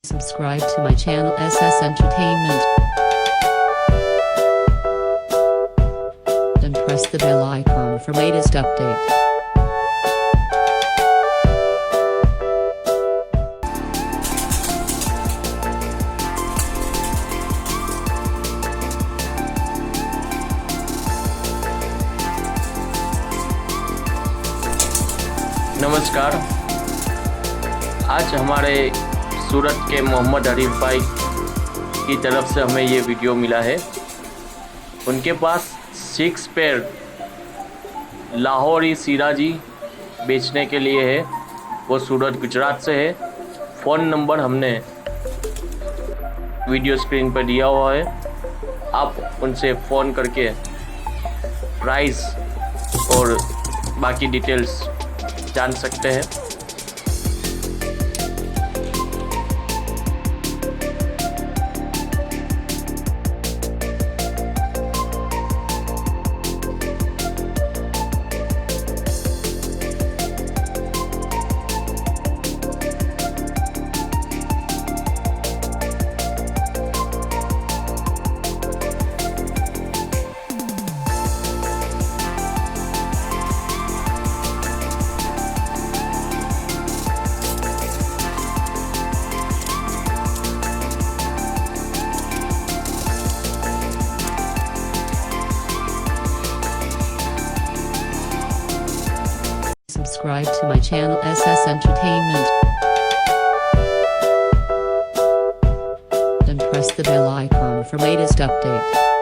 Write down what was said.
Subscribe to my channel SS Entertainment and press the bell icon for latest update. नमस्कार। आज हमारे सूरत के मोहम्मद हरीफ भाई की तरफ से हमें ये वीडियो मिला है। उनके पास 6 पेयर लाहौरी सिराजी बेचने के लिए है। वो सूरत गुजरात से है। फ़ोन नंबर हमने वीडियो स्क्रीन पर दिया हुआ है। आप उनसे फ़ोन करके प्राइस और बाकी डिटेल्स जान सकते हैं। Subscribe to my channel SS Entertainment and press the bell icon for latest update.